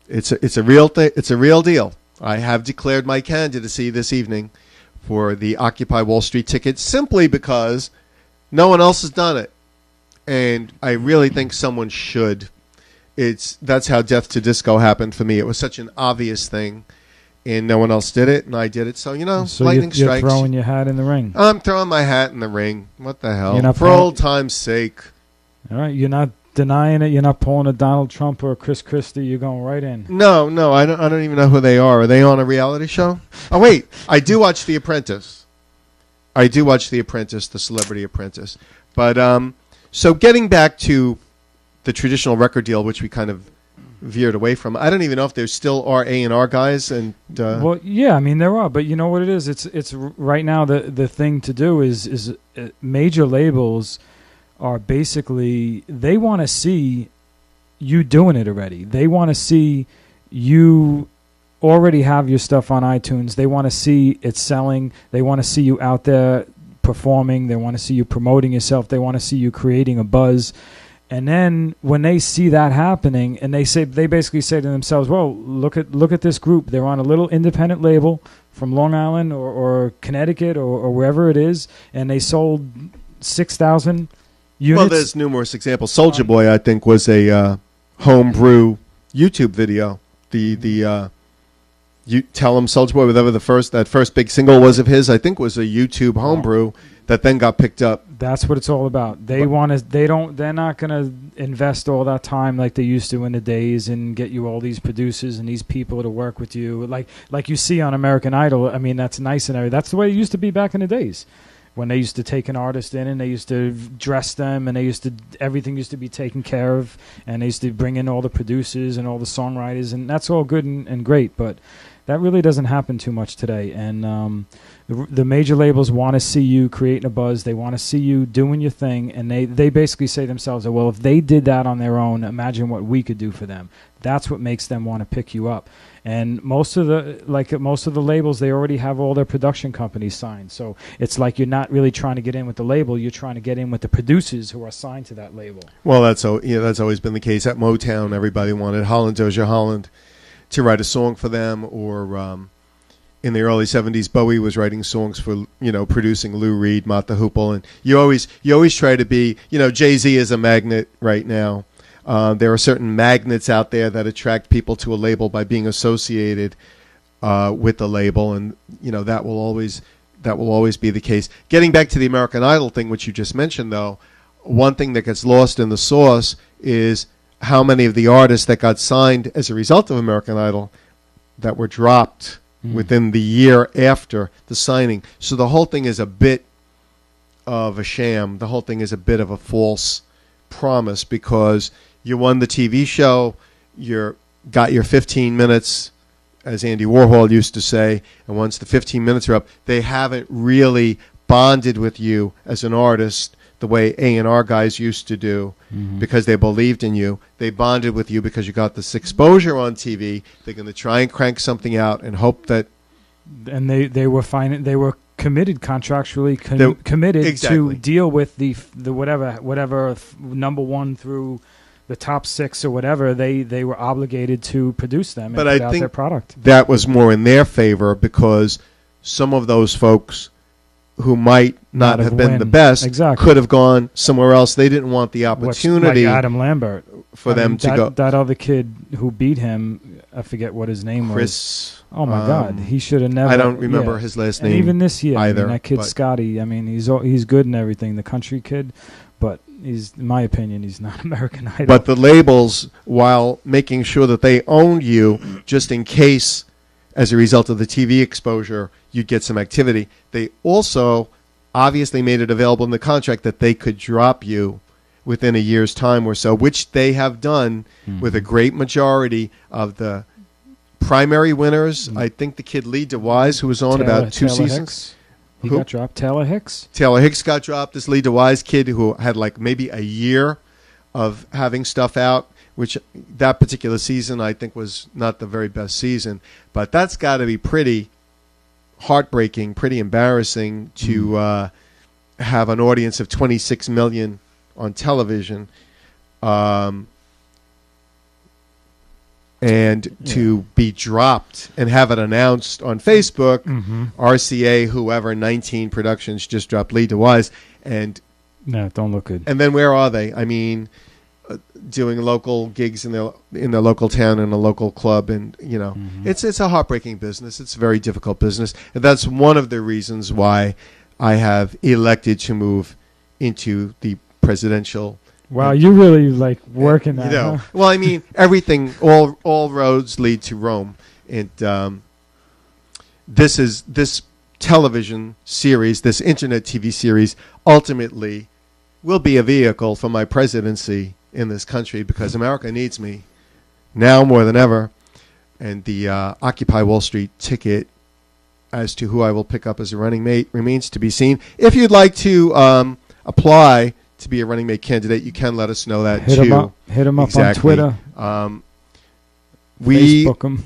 it's a real thing. It's a real deal. I have declared my candidacy this evening for the Occupy Wall Street ticket simply because no one else has done it, and I really think someone should. That's how Death to Disco happened for me. It was such an obvious thing, and no one else did it, and I did it. So lightning strikes. You're throwing your hat in the ring. I'm throwing my hat in the ring. What the hell? For old time's sake. All right, you're not denying it. You're not pulling a Donald Trump or a Chris Christie. You're going right in. No, I don't even know who they are. Are they on a reality show? Oh wait, I do watch The Apprentice. The Celebrity Apprentice. But so getting back to the traditional record deal, which we kind of veered away from. I don't even know if there still are A&R guys. And well, yeah, I mean there are, but you know what it is? It's right now the thing to do is major labels are basically, they want to see you doing it already. They want to see you already have your stuff on iTunes. They want to see it selling. They want to see you out there performing. They want to see you promoting yourself. They want to see you creating a buzz. And then when they see that happening, and they basically say to themselves, well, look at this group. They're on a little independent label from Long Island or Connecticut or wherever it is, and they sold 6,000 units. Well, there's numerous examples. Soulja Boy, I think, was a homebrew YouTube video. You tell him Soulja Boy, whatever that first big single was of his, I think was a YouTube homebrew that then got picked up. That's what it's all about. They're not gonna invest all that time like they used to in the days and get you all these producers and these people to work with you, like you see on American Idol. I mean, that's nice and everything. That's the way it used to be back in the days, when they used to take an artist in and they used to dress them and everything used to be taken care of, and they used to bring in all the producers and all the songwriters, and that's all good and great, but that really doesn't happen too much today. And the major labels want to see you creating a buzz. They want to see you doing your thing, and they basically say to themselves, well, if they did that on their own, imagine what we could do for them. That's what makes them want to pick you up. And most of the labels, they already have all their production companies signed. So it's like you're not really trying to get in with the label. You're trying to get in with the producers who are signed to that label. Well, that's always been the case. At Motown, everybody wanted Holland Dozier Holland to write a song for them, or in the early 70s, Bowie was writing songs for, producing Lou Reed, Mott the Hoople, and you always try to be, Jay-Z is a magnet right now. There are certain magnets out there that attract people to a label by being associated with the label, and that will always be the case. Getting back to the American Idol thing, which you just mentioned, though, one thing that gets lost in the sauce is how many of the artists that got signed as a result of American Idol that were dropped within the year after the signing. So the whole thing is a bit of a sham. The whole thing is a bit of a false promise, because you won the TV show, you got your 15 minutes, as Andy Warhol used to say, and once the 15 minutes are up, they haven't really bonded with you as an artist the way A&R guys used to do, because they believed in you. They bonded with you because you got this exposure on TV. They're going to try and crank something out and hope that... And they were fine. They were committed, contractually committed exactly. to deal with the whatever number one through the top six or whatever. They were obligated to produce them and put out their product. That was more in their favor, because some of those folks who might not have been the best could have gone somewhere else. They didn't want the opportunity. Like Adam Lambert. For them to go. That other kid who beat him, I forget what his name was. Oh, my God. He should have never. I don't remember his last name. And even this year, either. That kid Scotty, he's good and everything, the country kid, but in my opinion, he's not American Idol. But the labels, while making sure that they owned you, just in case, as a result of the TV exposure, you'd get some activity, they also obviously made it available in the contract that they could drop you within a year's time or so, which they have done with a great majority of the primary winners. I think the kid Lee DeWise, who was on about 2 seasons. Hicks. He got dropped. Taylor Hicks? Taylor Hicks got dropped. This Lee DeWise kid who had like maybe a year of having stuff out, which that particular season I think was not the very best season. But that's got to be pretty heartbreaking, pretty embarrassing to have an audience of 26 million on television, and to be dropped and have it announced on Facebook, RCA, whoever, 19 Productions just dropped Lee DeWise, and no, don't look good. And then where are they? I mean, doing local gigs in their local town in a local club, and it's a heartbreaking business. It's a very difficult business, and that's one of the reasons why I have elected to move into the presidential. Wow, you really like working that. Huh? Well, I mean, everything, all roads lead to Rome, and this television series, this internet TV series, ultimately will be a vehicle for my presidency in this country, because America needs me now more than ever, and the Occupy Wall Street ticket as to who I will pick up as a running mate remains to be seen. If you'd like to apply to be a running mate candidate, you can let us know that Hit him up on Twitter. Facebook him.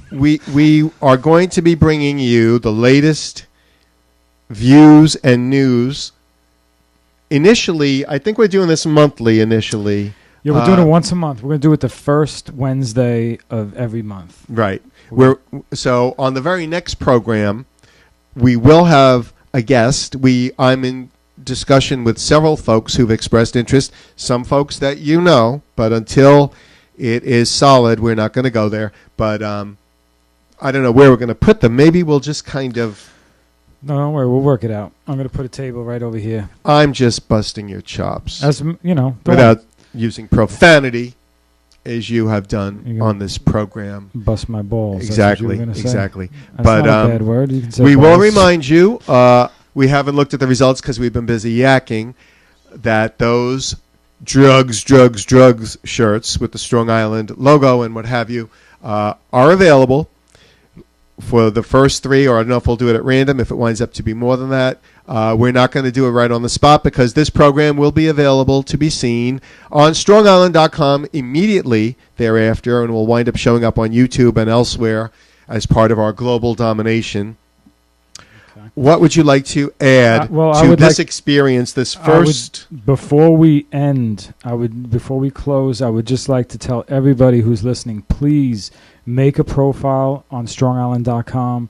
We are going to be bringing you the latest views and news. Initially, I think we're doing this monthly initially. Yeah, we're doing it once a month. We're going to do it the first Wednesday of every month. Right. So on the very next program, we will have a guest. I'm in discussion with several folks who've expressed interest, some folks that you know, but until it is solid, we're not going to go there. But I don't know where we're going to put them. Maybe we'll just kind of No, don't worry. We'll work it out. I'm going to put a table right over here. I'm just busting your chops. As you know, without using profanity, as you have done on this program. Bust my balls. Exactly. That's exactly. That's not a bad word. You can say we balls. will remind you. We haven't looked at the results because we've been busy yakking. That those drugs shirts with the Strong Island logo and what have you are available for the first 3, or I don't know if we'll do it at random if it winds up to be more than that. We're not going to do it right on the spot because this program will be available to be seen on strongisland.com immediately thereafter, and will wind up showing up on YouTube and elsewhere as part of our global domination. Okay. What would you like to add to this experience, this first... Before we close, I would just like to tell everybody who's listening, please make a profile on strongisland.com.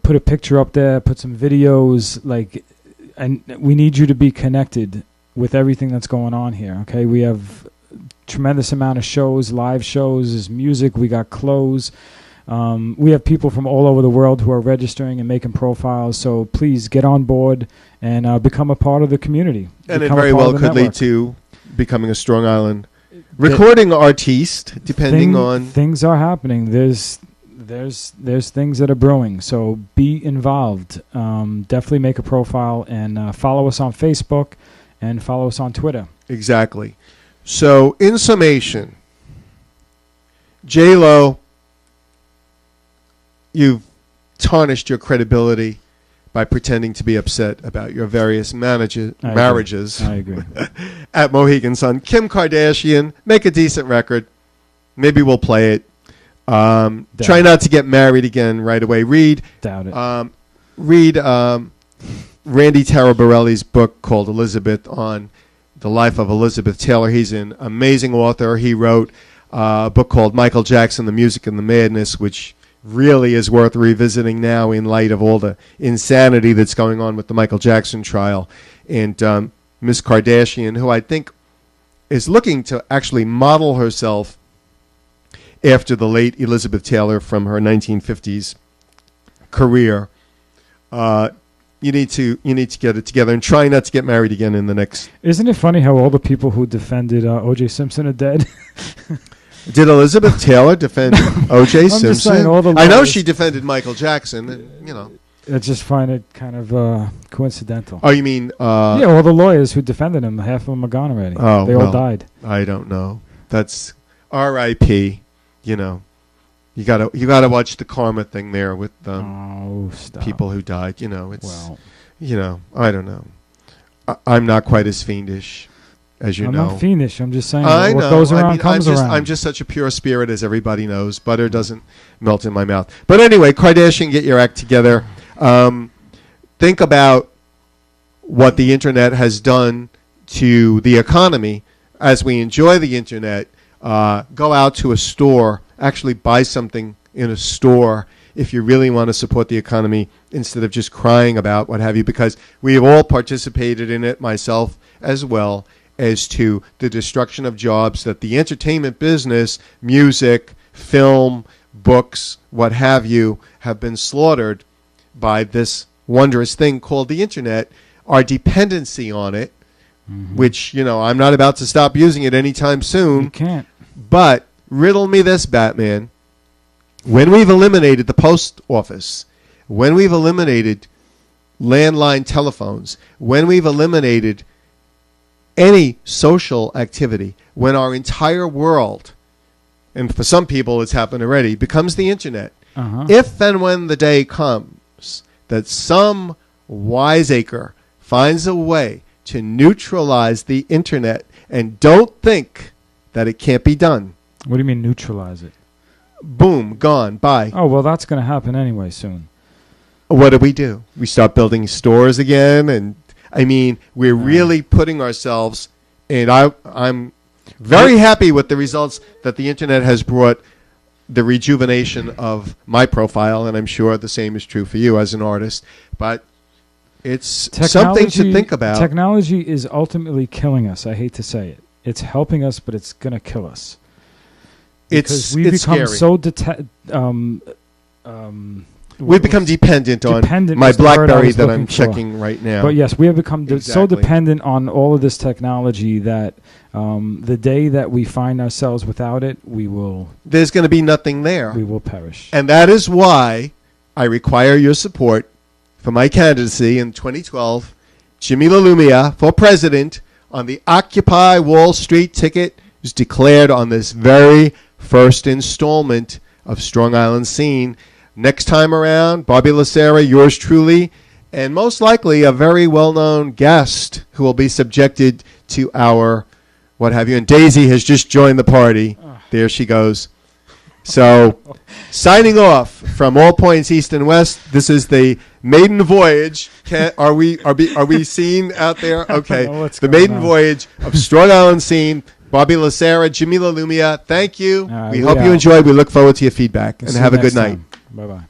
Put a picture up there, put some videos, and we need you to be connected with everything that's going on here, okay? We have tremendous amount of shows, live shows, there's music, we got clothes. We have people from all over the world who are registering and making profiles, so please get on board and become a part of the community. And it very well could lead to becoming a Strong Island recording artiste, depending on... Things are happening. There's things that are brewing, so be involved. Definitely make a profile and follow us on Facebook and follow us on Twitter. Exactly. So, in summation, J-Lo, you've tarnished your credibility by pretending to be upset about your various marriages. I agree. At Mohegan Sun. Kim Kardashian, make a decent record. Maybe we'll play it. Try not to get married again right away. Doubt it. Read Randy Taraborelli's book called Elizabeth, on the life of Elizabeth Taylor. He's an amazing author. He wrote a book called Michael Jackson, The Music and the Madness, which really is worth revisiting now in light of all the insanity that's going on with the Michael Jackson trial. And Miss Kardashian, who I think is looking to actually model herself after the late Elizabeth Taylor from her 1950s career. You need to get it together and try not to get married again in the next... Isn't it funny how all the people who defended O.J. Simpson are dead? Did Elizabeth Taylor defend O.J. Simpson? Just saying, all the I know she defended Michael Jackson. And, I just find it kind of coincidental. Oh, you mean... yeah, all the lawyers who defended him, half of them are gone already. Oh, they all died. I don't know. That's R.I.P., You gotta watch the karma thing there with people who died. I don't know. I'm not quite as fiendish as you know. I'm not fiendish. I'm just saying what goes around comes around. I'm just such a pure spirit, as everybody knows. Butter doesn't melt in my mouth. But anyway, Kardashian, get your act together. Think about what the internet has done to the economy. As we enjoy the internet, go out to a store. Actually buy something in a store if you really want to support the economy, instead of just crying about what have you, because we have all participated in it, myself as well, as to the destruction of jobs that the entertainment business, music, film, books, what have you, have been slaughtered by this wondrous thing called the internet, our dependency on it, which, I'm not about to stop using it anytime soon. You can't. But riddle me this, Batman. When we've eliminated the post office, when we've eliminated landline telephones, when we've eliminated any social activity, when our entire world, and for some people it's happened already, becomes the internet, if and when the day comes that some wiseacre finds a way to neutralize the internet, and don't think that it can't be done. What do you mean neutralize it? Boom, gone, bye. Oh, well, that's going to happen anyway soon. What do? We start building stores again, and we're really putting ourselves, and I'm very happy with the results that the internet has brought, the rejuvenation of my profile, and I'm sure the same is true for you as an artist, but it's something to think about. Technology is ultimately killing us. I hate to say it. It's helping us, but it's going to kill us. Because we become scary. so We've become dependent on Dependent my was the word I BlackBerry was that looking I'm for. checking right now. But yes, we have become so Exactly. dependent on all of this technology that the day that we find ourselves without it, we will There's going to be nothing there. perish. And that is why I require your support for my candidacy in 2012, Jimi LaLumia for president on the Occupy Wall Street ticket is declared on this very first installment of Strong Island Scene. Next time around, Bobby Serra, yours truly, and most likely a very well-known guest who will be subjected to our what have you. And Daisy has just joined the party. There she goes. So, signing off from all points east and west. This is the maiden voyage. Are we seen out there? Okay, the maiden voyage of Strong Island Scene. Bobby Serra, Jimi LaLumia. Thank you. We hope you enjoyed. We look forward to your feedback, and have a good night. Bye bye.